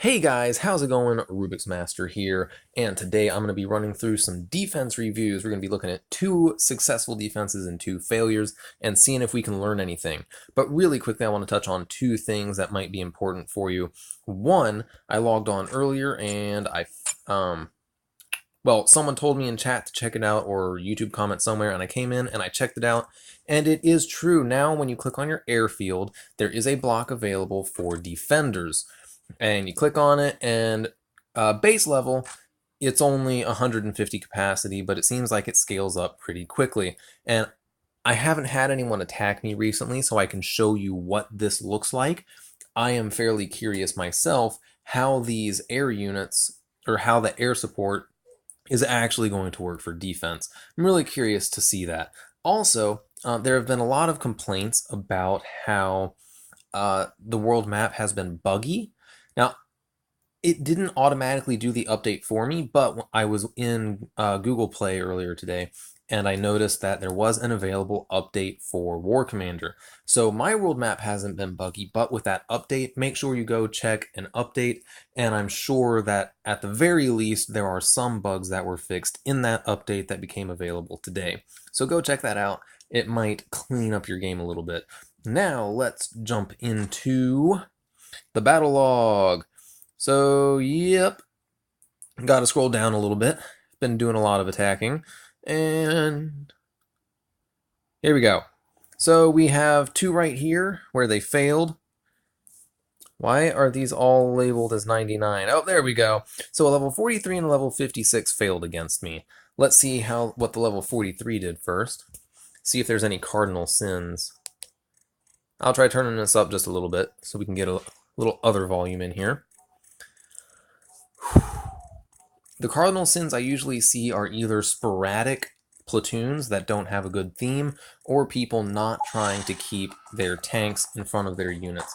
Hey guys, how's it going? Rubik's Master here, and today I'm going to be running through some defense reviews. We're going to be looking at 2 successful defenses and 2 failures and seeing if we can learn anything. But really quickly, I want to touch on 2 things that might be important for you. One, I logged on earlier and someone told me in chat to check it out or YouTube comment somewhere, and I came in and I checked it out, and it is true. Now, when you click on your airfield, there is a block available for defenders. And you click on it, and base level, it's only 150 capacity, but it seems like it scales up pretty quickly. And I haven't had anyone attack me recently, so I can show you what this looks like. I am fairly curious myself how these air units, or how the air support is actually going to work for defense. I'm really curious to see that. Also, there have been a lot of complaints about how the world map has been buggy. Now, it didn't automatically do the update for me, but I was in Google Play earlier today, and I noticed that there was an available update for War Commander. So my world map hasn't been buggy, but with that update, make sure you go check an update, and I'm sure that at the very least, there are some bugs that were fixed in that update that became available today. So go check that out. It might clean up your game a little bit. Now, let's jump into the battle log. So, yep, got to scroll down a little bit. Been doing a lot of attacking, and here we go. So we have 2 right here where they failed. Why are these all labeled as 99? Oh, there we go. So a level 43 and a level 56 failed against me. Let's see what the level 43 did first. See if there's any cardinal sins. I'll try turning this up just a little bit so we can get a little other volume in here. The cardinal sins I usually see are either sporadic platoons that don't have a good theme, or people not trying to keep their tanks in front of their units.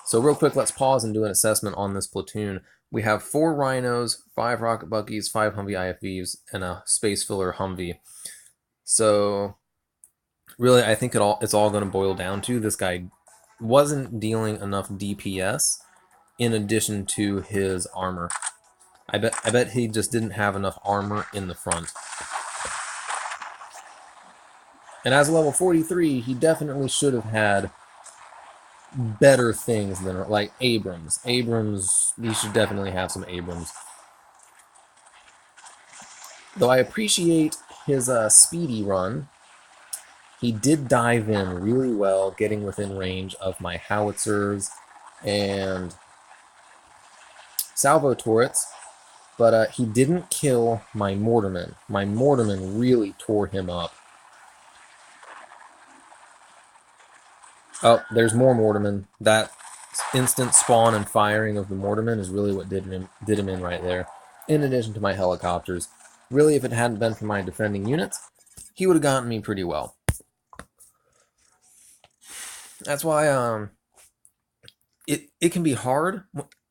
So real quick, let's pause and do an assessment on this platoon. We have 4 rhinos, 5 rocket buggies, 5 Humvee IFVs, and a space filler Humvee. So really, I think it's all going to boil down to this guy wasn't dealing enough DPS in addition to his armor. I bet he just didn't have enough armor in the front. And as a level 43, he definitely should have had better things than, like, Abrams. Abrams, he should definitely have some Abrams. Though I appreciate his speedy run, he did dive in really well, getting within range of my howitzers and salvo turrets, but he didn't kill my mortarmen. My mortarmen really tore him up. Oh, there's more mortarmen. That instant spawn and firing of the mortarmen is really what did him in right there, in addition to my helicopters. Really, if it hadn't been for my defending units, he would have gotten me pretty well. That's why it can be hard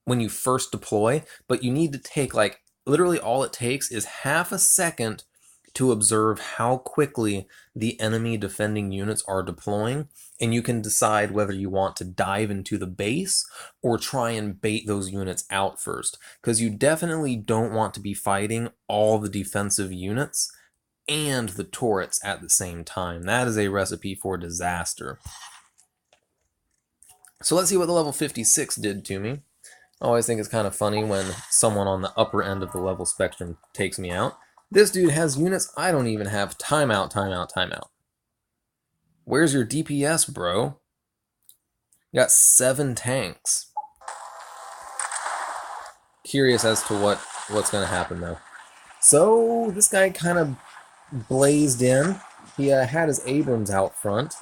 when you first deploy, but you need to take, like, literally all it takes is half a second to observe how quickly the enemy defending units are deploying, and you can decide whether you want to dive into the base or try and bait those units out first, because you definitely don't want to be fighting all the defensive units and the turrets at the same time. That is a recipe for disaster. So let's see what the level 56 did to me. I always think it's kind of funny when someone on the upper end of the level spectrum takes me out. This dude has units I don't even have. Timeout, timeout, timeout. Where's your DPS, bro? You got 7 tanks. Curious as to what's going to happen, though. So this guy kind of blazed in. He had his Abrams out front.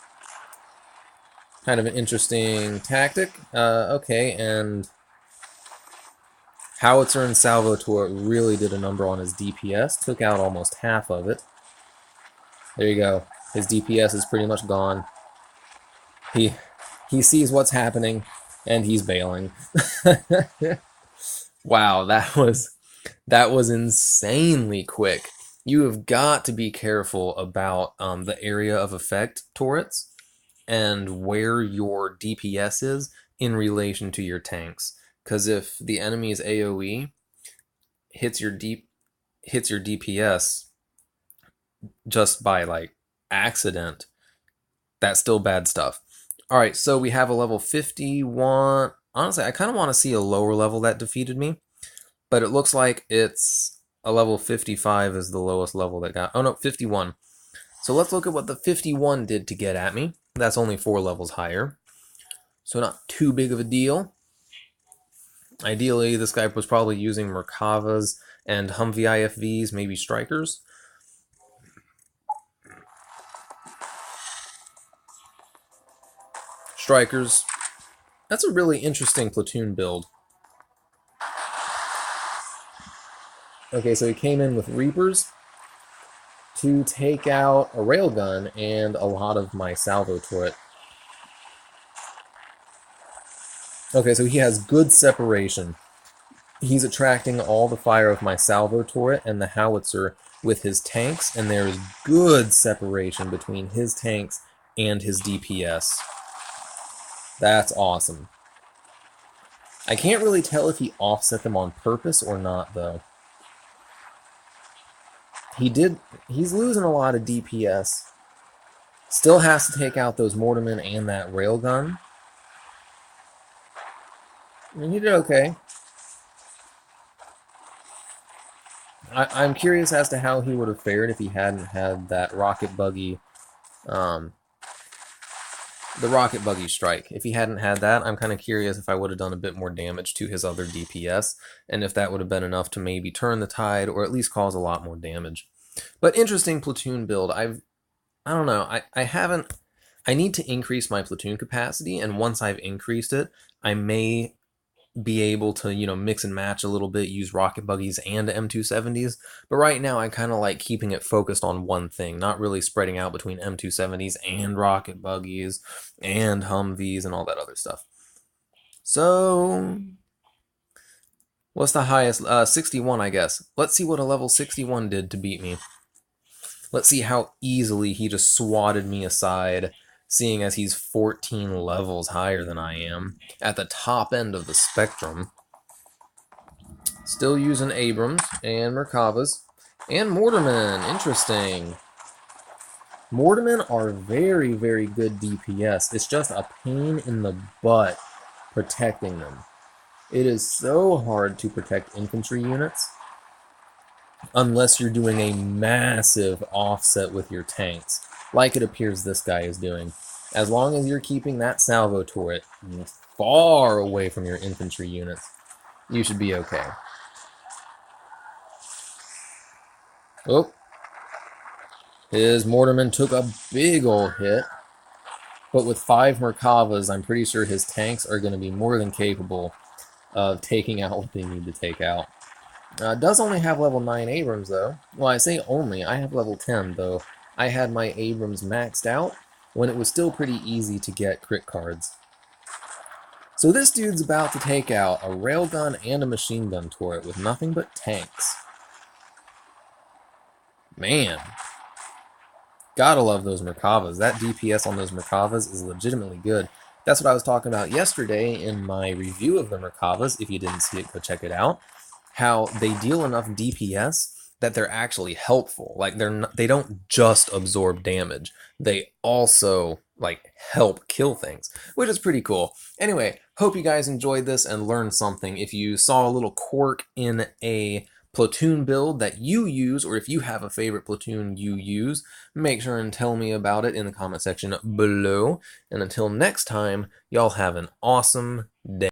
Kind of an interesting tactic. Okay, and howitzer and salvo turret really did a number on his DPS. Took out almost half of it. There you go. His DPS is pretty much gone. He sees what's happening, and he's bailing. Wow, that was insanely quick. You have got to be careful about the area of effect turrets and where your DPS is in relation to your tanks. because if the enemy's AoE hits your DPS just by like accident, that's still bad stuff. All right, so we have a level 51. Honestly, I kind of want to see a lower level that defeated me, but it looks like it's a level 55 is the lowest level that got. Oh no, 51. So let's look at what the 51 did to get at me. That's only 4 levels higher, so not too big of a deal. Ideally, this guy was probably using Merkavas and Humvee IFVs, maybe Strikers. Strikers. That's a really interesting platoon build. Okay, so he came in with Reapers to take out a railgun and a lot of my salvo turret. Okay, so he has good separation. He's attracting all the fire of my salvo turret and the howitzer with his tanks, and there's good separation between his tanks and his DPS. That's awesome. I can't really tell if he offset them on purpose or not, though. He's losing a lot of DPS. Still has to take out those mortarmen and that railgun. I mean, he did okay. I'm curious as to how he would have fared if he hadn't had that rocket buggy, the rocket buggy strike. If he hadn't had that, I'm kind of curious if I would have done a bit more damage to his other DPS, and if that would have been enough to maybe turn the tide, or at least cause a lot more damage. But interesting platoon build. I don't know. I need to increase my platoon capacity, and once I've increased it, I may be able to, mix and match a little bit, use rocket buggies and M270s. But right now, I kind of like keeping it focused on one thing, not really spreading out between M270s and rocket buggies and Humvees and all that other stuff. So, what's the highest? 61, I guess. Let's see what a level 61 did to beat me. Let's see how easily he just swatted me aside, seeing as he's 14 levels higher than I am, at the top end of the spectrum. Still using Abrams and Merkavas and Mortarmen. Interesting. Mortarmen are very, very good DPS. It's just a pain in the butt protecting them. It is so hard to protect infantry units unless you're doing a massive offset with your tanks, like it appears this guy is doing. As long as you're keeping that salvo turret far away from your infantry units, you should be okay. Oh, his mortarman took a big old hit, but with 5 Merkavas, I'm pretty sure his tanks are going to be more than capable of taking out what they need to take out. Does only have level 9 Abrams, though. Well, I say only. I have level 10, though. I had my Abrams maxed out when it was still pretty easy to get crit cards. So this dude's about to take out a railgun and a machine gun turret with nothing but tanks. Man. Gotta love those Merkavas. That DPS on those Merkavas is legitimately good. That's what I was talking about yesterday in my review of the Merkavas. If you didn't see it, go check it out. How they deal enough DPS that they're actually helpful. Like they don't just absorb damage. They also help kill things, which is pretty cool. Anyway, hope you guys enjoyed this and learned something. If you saw a little quirk in a platoon build that you use, or if you have a favorite platoon you use, make sure and tell me about it in the comment section below. And until next time, y'all have an awesome day.